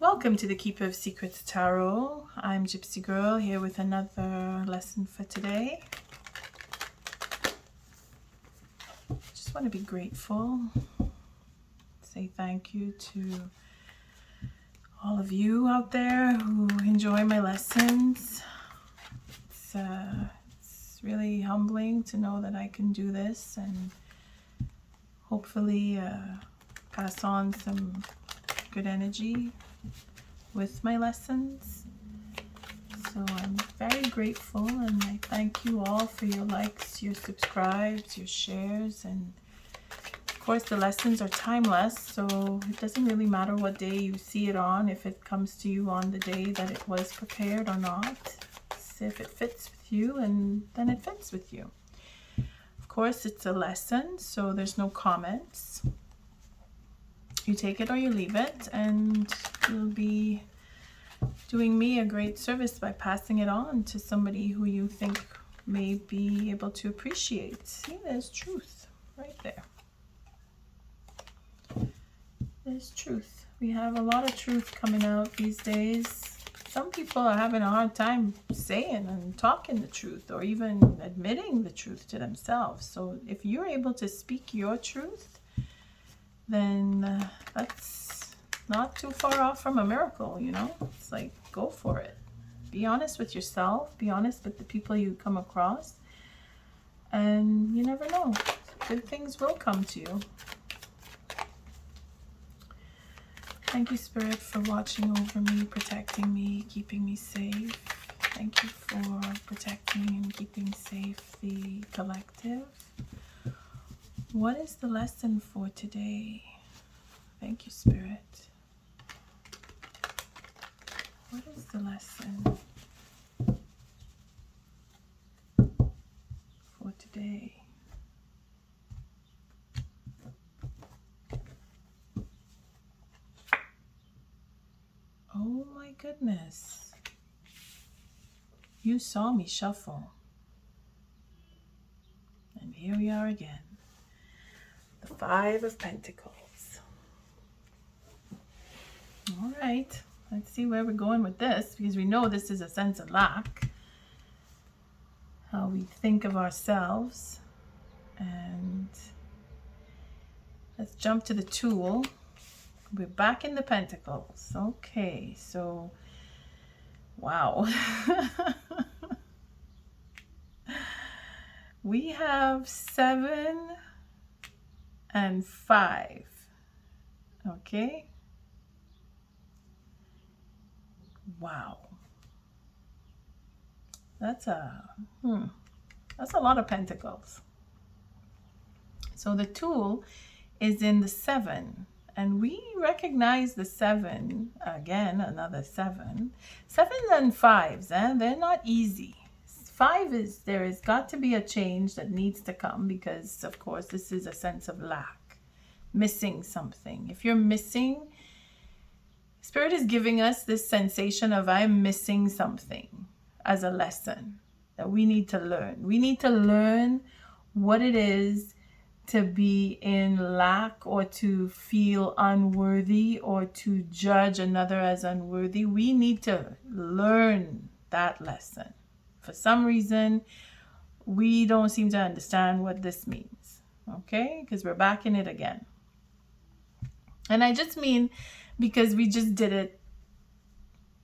Welcome to the Keeper of Secrets Tarot. I'm Gypsy Girl here with another lesson for today. Just want to be grateful. Say thank you to all of you out there who enjoy my lessons. It's really humbling to know that I can do this and hopefully pass on some good energy with my lessons. So I'm very grateful, and I thank you all for your likes, your subscribes, your shares, and of course the lessons are timeless, so it doesn't really matter what day you see it on, if it comes to you on the day that it was prepared or not. If it fits with you, and then it fits with you. Of course it's a lesson, so there's no comments. You take it or you leave it, and you'll be doing me a great service by passing it on to somebody who you think may be able to appreciate. See, there's truth right there. There's truth. We have a lot of truth coming out these days. Some people are having a hard time saying and talking the truth, or even admitting the truth to themselves. So if you're able to speak your truth, then that's not too far off from a miracle, you know? It's like, go for it. Be honest with yourself. Be honest with the people you come across. And you never know. Good things will come to you. Thank you, Spirit, for watching over me, protecting me, keeping me safe. Thank you for protecting and keeping safe the collective. What is the lesson for today? Thank you, Spirit. What is the lesson for today? Oh my goodness. You saw me shuffle. And here we are again. The Five of Pentacles. All right. Let's see where we're going with this, because we know this is a sense of lack. How we think of ourselves. And let's jump to the Tool. We're back in the Pentacles. Okay, so wow. We have 7 and 5. Okay. Wow. That's a lot of pentacles. So the Tool is in the 7, and we recognize the 7 again, another 7. 7s and 5s, they're not easy. 5 is, there has got to be a change that needs to come, because of course this is a sense of lack, missing something. If you're missing, Spirit is giving us this sensation of I'm missing something as a lesson that we need to learn. We need to learn what it is to be in lack, or to feel unworthy, or to judge another as unworthy. We need to learn that lesson. For some reason, we don't seem to understand what this means. Okay? Because we're back in it again. And I just mean because we just did it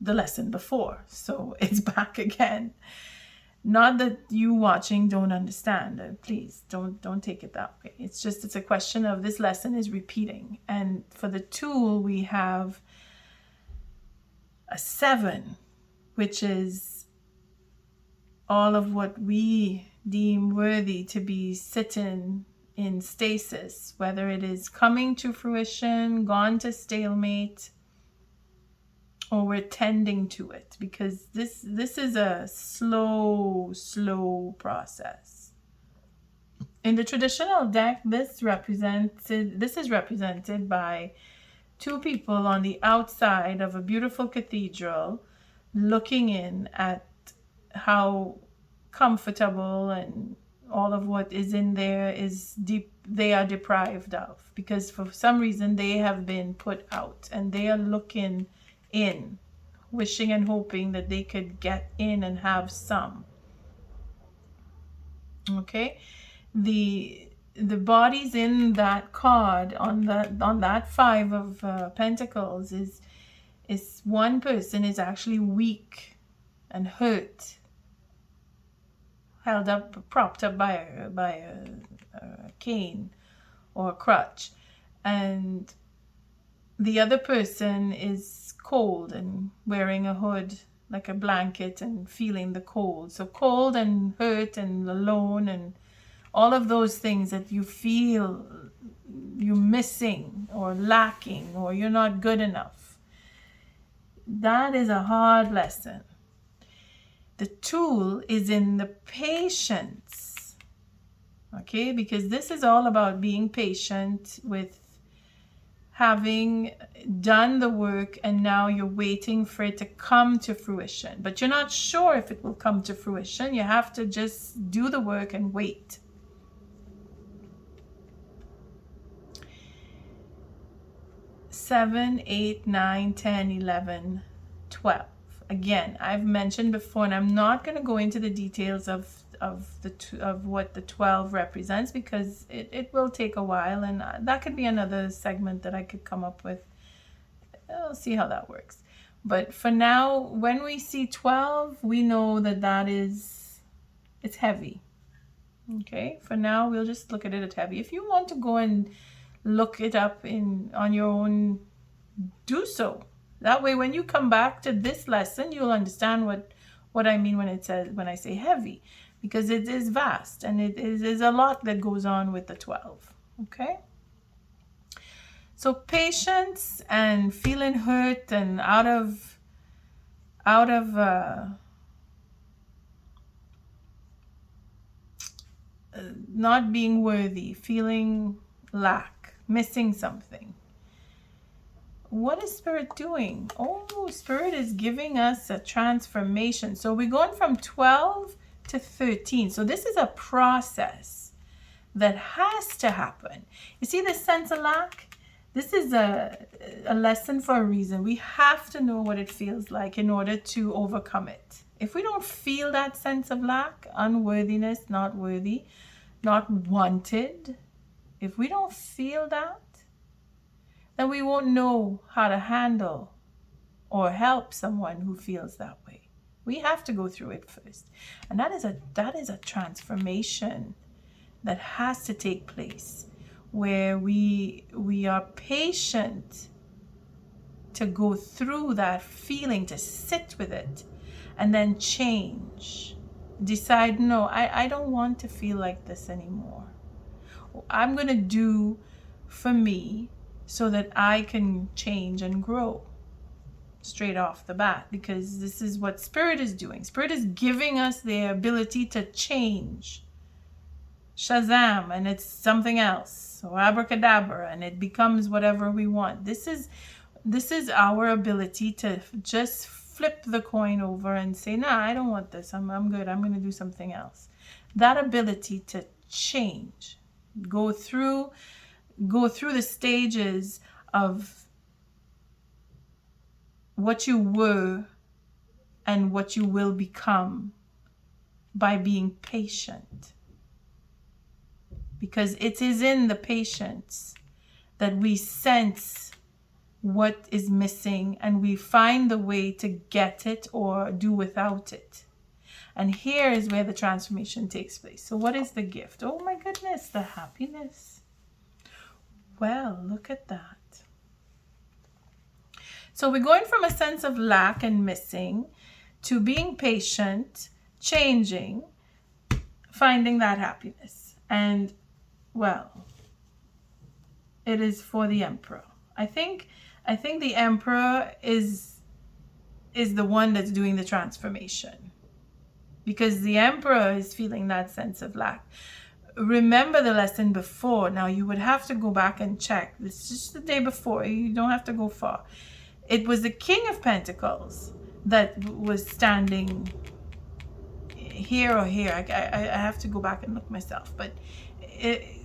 the lesson before. So it's back again. Not that you watching don't understand. Please don't take it that way. It's just, it's a question of this lesson is repeating. And for the Tool, we have a 7, which is all of what we deem worthy to be sitting in stasis, whether it is coming to fruition, gone to stalemate, or we're tending to it, because this is a slow process. In the traditional deck, this is represented by 2 people on the outside of a beautiful cathedral, looking in at how comfortable and all of what is in there is they are deprived of, because for some reason they have been put out, and they are looking in, wishing and hoping that they could get in and have some. Okay, the bodies in that card on that five of Pentacles is one person is actually weak and hurt, held up, propped up by a cane or a crutch, and the other person is cold and wearing a hood like a blanket and feeling the cold. So cold and hurt and alone and all of those things that you feel you're missing or lacking or you're not good enough. That is a hard lesson. The tool is in the patience. Okay, because this is all about being patient with having done the work, and now you're waiting for it to come to fruition. But you're not sure if it will come to fruition. You have to just do the work and wait. Seven, 8, 9, 10, 11, 12. Again, I've mentioned before, and I'm not going to go into the details of what the 12 represents, because it will take a while, and that could be another segment that I could come up with. I'll see how that works. But for now, when we see 12, we know that it's heavy. Okay, for now we'll just look at it as heavy. If you want to go and look it up on your own, do so. That way when you come back to this lesson, you'll understand what I mean when I say heavy, because it is vast and it is a lot that goes on with the 12. Okay, so patience and feeling hurt and out of not being worthy, feeling lack, missing something. What is Spirit doing? Oh, Spirit is giving us a transformation. So we're going from 12 to 13. So this is a process that has to happen. You see this sense of lack? This is a lesson for a reason. We have to know what it feels like in order to overcome it. If we don't feel that sense of lack, unworthiness, not worthy, not wanted, if we don't feel that, then we won't know how to handle or help someone who feels that way. We have to go through it first. And that is a transformation that has to take place, where we are patient to go through that feeling, to sit with it, and then change. Decide, no, I don't want to feel like this anymore. I'm going to do for me so that I can change and grow straight off the bat, because this is what Spirit is doing. Spirit is giving us the ability to change. Shazam, and it's something else, or abracadabra, and it becomes whatever we want. This is our ability to just flip the coin over and say, nah, I don't want this. I'm good. I'm going to do something else. That ability to change, go through the stages of what you were and what you will become by being patient. Because it is in the patience that we sense what is missing and we find the way to get it or do without it. And here is where the transformation takes place. So what is the gift? Oh my goodness, the happiness. Well, look at that. So we're going from a sense of lack and missing to being patient, changing, finding that happiness. And, well, it is for the Emperor. I think the Emperor is the one that's doing the transformation, because the Emperor is feeling that sense of lack. Remember the lesson before. Now you would have to go back and check. It's just the day before. You don't have to go far. It was the King of Pentacles that was standing here or here. I have to go back and look myself. But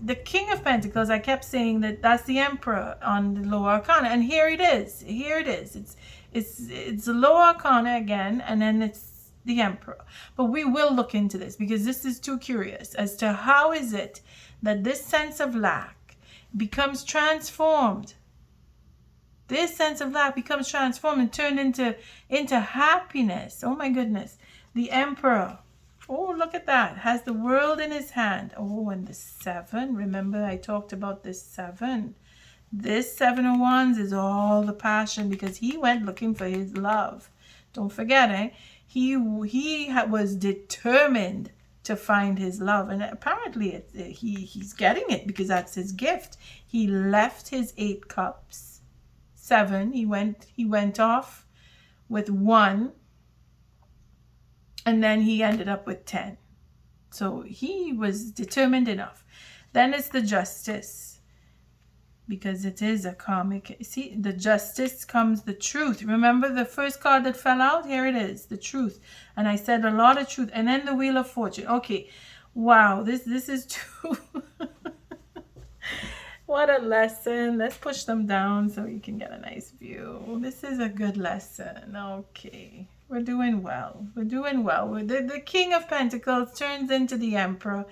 the King of Pentacles, I kept saying that's the Emperor on the Lower Arcana. And here it is. Here it is. It's the lower arcana again, and then it's the Emperor. But we will look into this because this is too curious as to how is it that this sense of lack becomes transformed. This sense of lack becomes transformed and turned into happiness. Oh my goodness. The Emperor. Oh, look at that. Has the world in his hand. Oh, and the 7. Remember I talked about this 7. This 7 of Wands is all the passion because he went looking for his love. Don't forget, he was determined to find his love, and apparently he's getting it because that's his gift. He left his 8 cups. 7. He went off with 1, and then he ended up with 10. So he was determined enough. Then it's the Justice, because it is a karmic. See, the Justice comes the truth. Remember the first card that fell out? Here it is, the truth. And I said a lot of truth. And then the Wheel of Fortune. Okay, wow, this is too... What a lesson. Let's push them down so you can get a nice view. This is a good lesson. Okay. We're doing well. We're doing well. The King of Pentacles turns into the Emperor.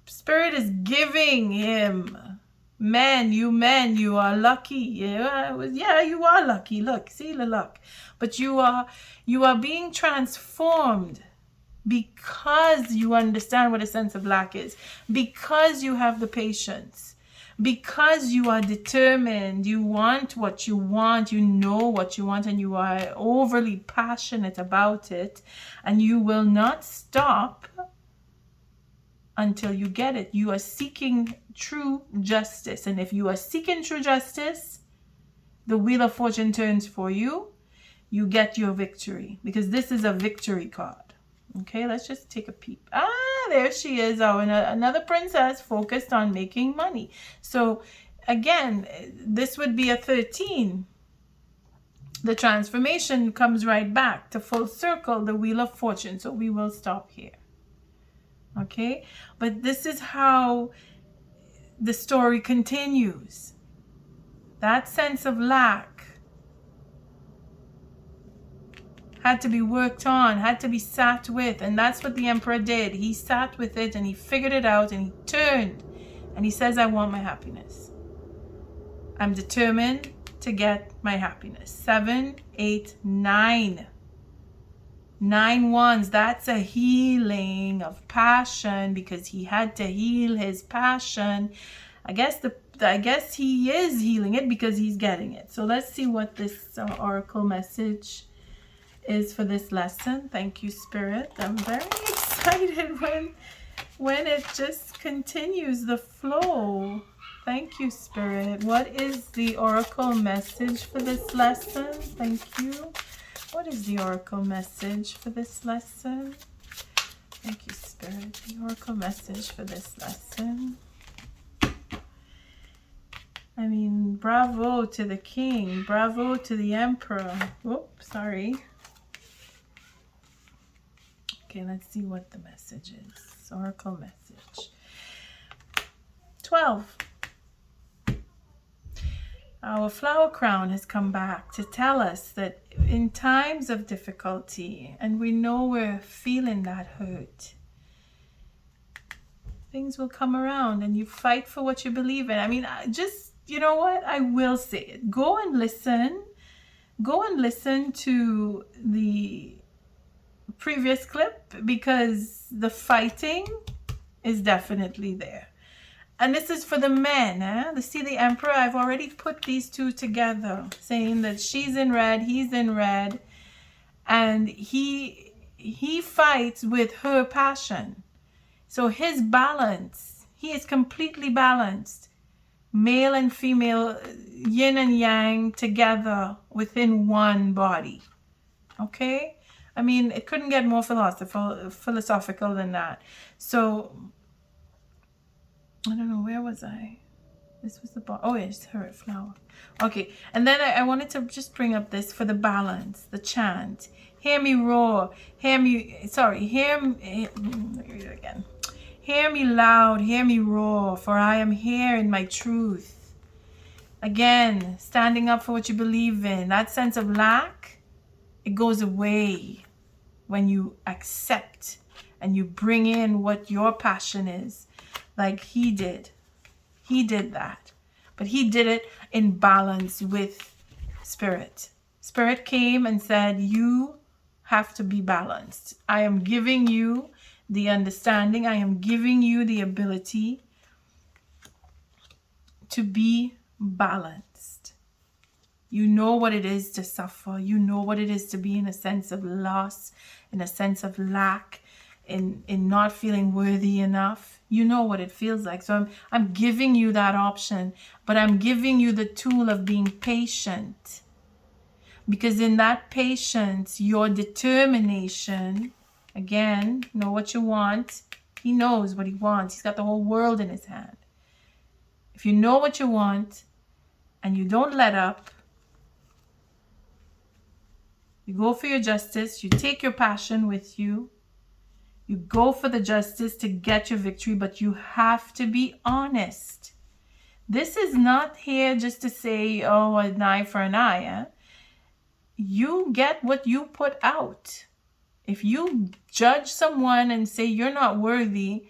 Spirit is giving him. Men, you are lucky. Yeah, you are lucky. Look, see the luck. But you are being transformed because you understand what a sense of lack is. Because you have the patience. Because you are determined, you want what you want, you know what you want, and you are overly passionate about it, and you will not stop until you get it. You are seeking true justice, and if you are seeking true justice, the Wheel of Fortune turns for you. You get your victory, because this is a victory card. Okay, let's just take a peep. There she is. Oh, and another princess focused on making money. So again, this would be a 13. The transformation comes right back to full circle, the Wheel of Fortune. So we will stop here. Okay, but this is how the story continues. That sense of lack had to be worked on, had to be sat with, and that's what the Emperor did. He sat with it and he figured it out, and he turned and he says, I want my happiness. I'm determined to get my happiness. 7, 8, 9. 9 wands. That's a healing of passion because he had to heal his passion. I guess he is healing it because he's getting it. So let's see what this oracle message is for this lesson. Thank you, Spirit. I'm very excited when it just continues the flow. Thank you, Spirit. What is the oracle message for this lesson? Thank you. What is the oracle message for this lesson? Thank you, Spirit. The oracle message for this lesson. I mean, bravo to the king. Bravo to the emperor. Whoops, sorry. Okay, let's see what the message is. Oracle message. 12. Our flower crown has come back to tell us that in times of difficulty, and we know we're feeling that hurt, things will come around and you fight for what you believe in. I mean, just, you know what? I will say it. Go and listen to the previous clip because the fighting is definitely there. And this is for the men. See the Emperor? I've already put these two together, saying that she's in red, he's in red, and he fights with her passion. So his balance, he is completely balanced. Male and female, yin and yang together within one body. Okay? I mean, it couldn't get more philosophical than that. So I don't know, where was I? This was the bottom. Oh, it's her flower. Okay, and then I wanted to just bring up this for the balance, the chant. Hear me roar, hear me again. Hear me loud, hear me roar, for I am here in my truth. Again, standing up for what you believe in. That sense of lack, it goes away when you accept and you bring in what your passion is, like he did. He did that. But he did it in balance with Spirit. Spirit came and said, you have to be balanced. I am giving you the understanding. I am giving you the ability to be balanced. You know what it is to suffer. You know what it is to be in a sense of loss, in a sense of lack, in not feeling worthy enough. You know what it feels like. So I'm giving you that option, but I'm giving you the tool of being patient. Because in that patience, your determination, again, know what you want. He knows what he wants. He's got the whole world in his hand. If you know what you want and you don't let up, you go for your justice, you take your passion with you, you go for the justice to get your victory, but you have to be honest. This is not here just to say, oh, an eye for an eye. Eh? You get what you put out. If you judge someone and say you're not worthy,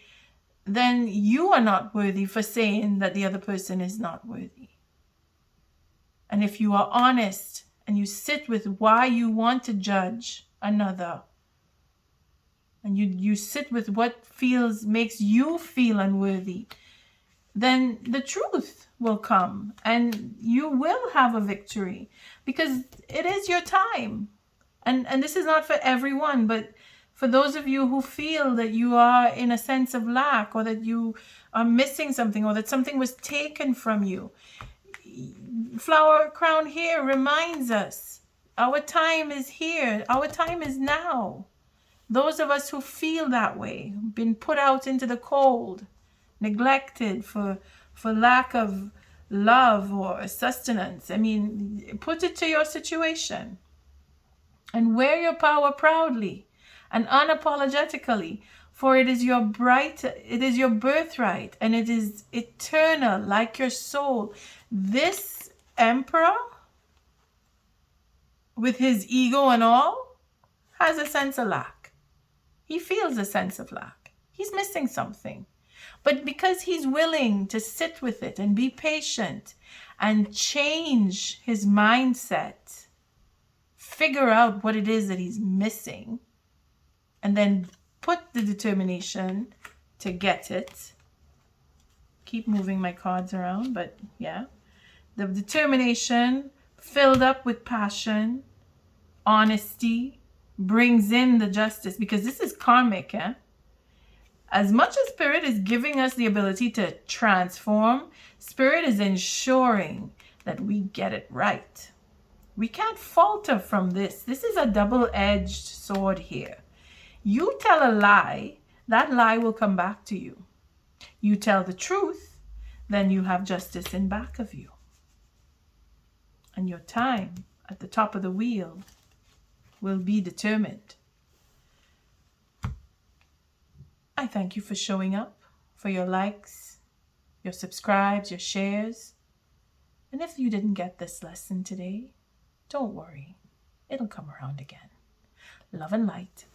then you are not worthy for saying that the other person is not worthy. And if you are honest and you sit with why you want to judge another, and you sit with what makes you feel unworthy, then the truth will come and you will have a victory, because it is your time. And this is not for everyone, but for those of you who feel that you are in a sense of lack, or that you are missing something, or that something was taken from you, Flower Crown here reminds us, our time is here. Our time is now. Those of us who feel that way, been put out into the cold, neglected for lack of love or sustenance. I mean, put it to your situation and wear your power proudly and unapologetically, for it is your birthright, and it is eternal like your soul. This emperor, with his ego and all, has a sense of lack. He feels a sense of lack. He's missing something. But because he's willing to sit with it and be patient and change his mindset, figure out what it is that he's missing, and then put the determination to get it. Keep moving my cards around, but yeah. The determination filled up with passion, honesty, brings in the justice, because this is karmic. As much as Spirit is giving us the ability to transform, Spirit is ensuring that we get it right. We can't falter from this. This is a double-edged sword here. You tell a lie, that lie will come back to you. You tell the truth, then you have justice in back of you. And your time at the top of the wheel will be determined. I thank you for showing up, for your likes, your subscribes, your shares. And if you didn't get this lesson today, don't worry. It'll come around again. Love and light.